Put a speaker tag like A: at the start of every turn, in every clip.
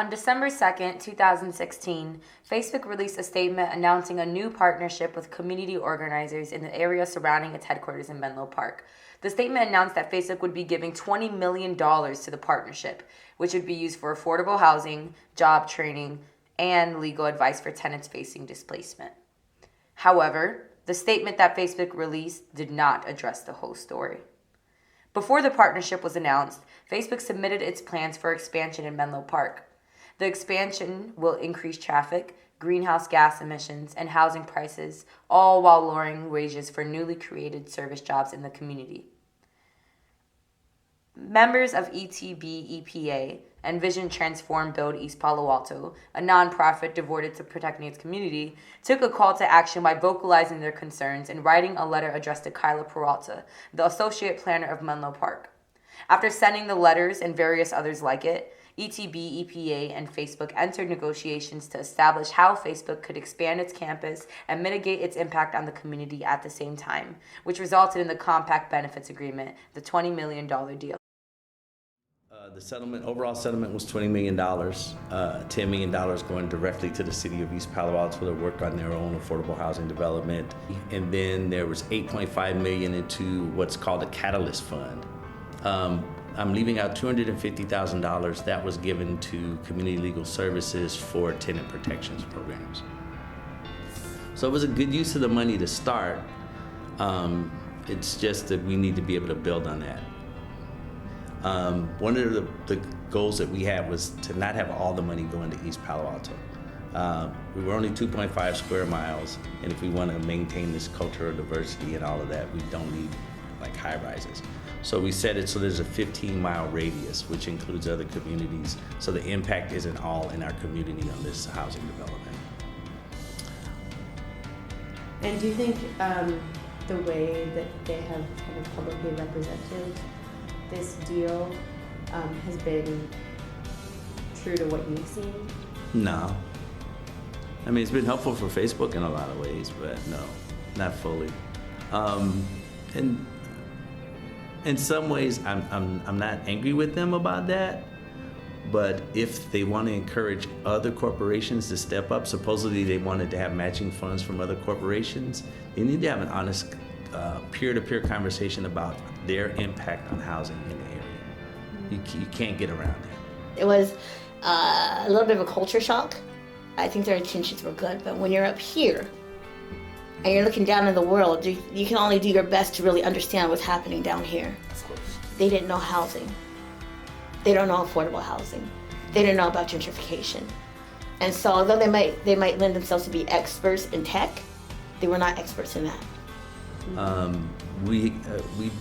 A: On December 2nd, 2016, Facebook released a statement announcing a new partnership with community organizers in the area surrounding its headquarters in Menlo Park. The statement announced that Facebook would be giving $20 million to the partnership, which would be used for affordable housing, job training, and legal advice for tenants facing displacement. However, the statement that Facebook released did not address the whole story. Before the partnership was announced, Facebook submitted its plans for expansion in Menlo Park. The expansion will increase traffic, greenhouse gas emissions, and housing prices, all while lowering wages for newly created service jobs in the community. Members of ETB EPA and Vision Transform Build East Palo Alto, a nonprofit devoted to protecting its community, took a call to action by vocalizing their concerns and writing a letter addressed to Kyla Peralta, the associate planner of Menlo Park. After sending the letters and various others like it, ETB, EPA, and Facebook entered negotiations to establish how Facebook could expand its campus and mitigate its impact on the community at the same time, which resulted in the Compact Benefits Agreement, the $20 million deal.
B: The overall settlement was $20 million, $10 million going directly to the city of East Palo Alto to work on their own affordable housing development. And then there was $8.5 million into what's called a Catalyst Fund. I'm leaving out $250,000 that was given to community legal services for tenant protections programs. So it was a good use of the money to start. It's just that we need to be able to build on that. One of the goals that we had was to not have all the money going to East Palo Alto. We were only 2.5 square miles, and if we want to maintain this cultural diversity and all of that, we don't need like high rises. So we set it so there's a 15-mile radius, which includes other communities, so the impact isn't all in our community on this housing development.
C: And do you think the way that they have kind of publicly represented this deal has been true to what you've seen?
B: No. I mean, it's been helpful for Facebook in a lot of ways, but no, not fully. And in some ways, I'm not angry with them about that, but if they want to encourage other corporations to step up, supposedly they wanted to have matching funds from other corporations, they need to have an honest peer-to-peer conversation about their impact on housing in the area. You can't get around that.
D: It was a little bit of a culture shock. I think their intentions were good, but when you're up here and you're looking down in the world, you can only do your best to really understand what's happening down here.
B: Of course.
D: They didn't know housing. They don't know affordable housing. They didn't know about gentrification. And so although they might lend themselves to be experts in tech, they were not experts in that.
B: We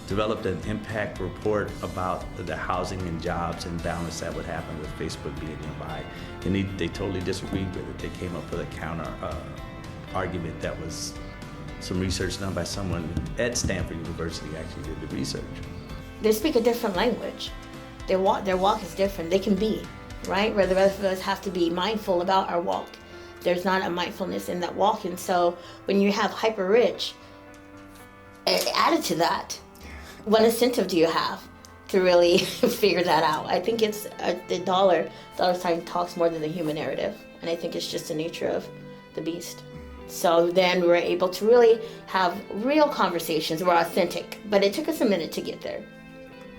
B: developed an impact report about the housing and jobs and balance that would happen with Facebook being nearby. And they totally disagreed with it. They came up with a counter argument that was some research done by someone at Stanford University actually did the research.
D: They speak a different language. Their walk is different. They can be, right? Where the rest of us have to be mindful about our walk. There's not a mindfulness in that walk. And so when you have hyper rich, added to that, what incentive do you have to really figure that out? I think it's the dollar sign talks more than the human narrative. And I think it's just the nature of the beast. So then we're able to really have real conversations. We're authentic, but it took us a minute to get there.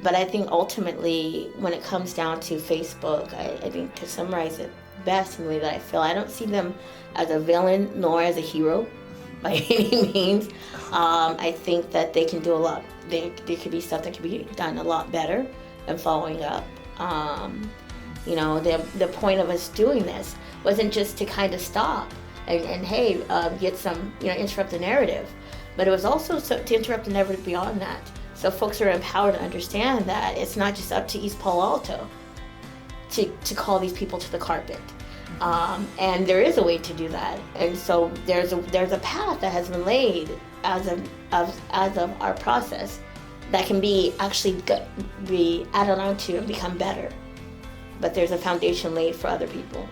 D: But I think ultimately, when it comes down to Facebook, I think to summarize it best in the way that I feel, I don't see them as a villain nor as a hero by any means. I think that they can do a lot. There could be stuff that could be done a lot better and following up. The point of us doing this wasn't just to kind of stop and hey, get some, interrupt the narrative, but it was also to interrupt the narrative beyond that. So folks are empowered to understand that it's not just up to East Palo Alto to call these people to the carpet. And there is a way to do that. And so there's a path that has been laid as of our process that can be added on to and become better. But there's a foundation laid for other people.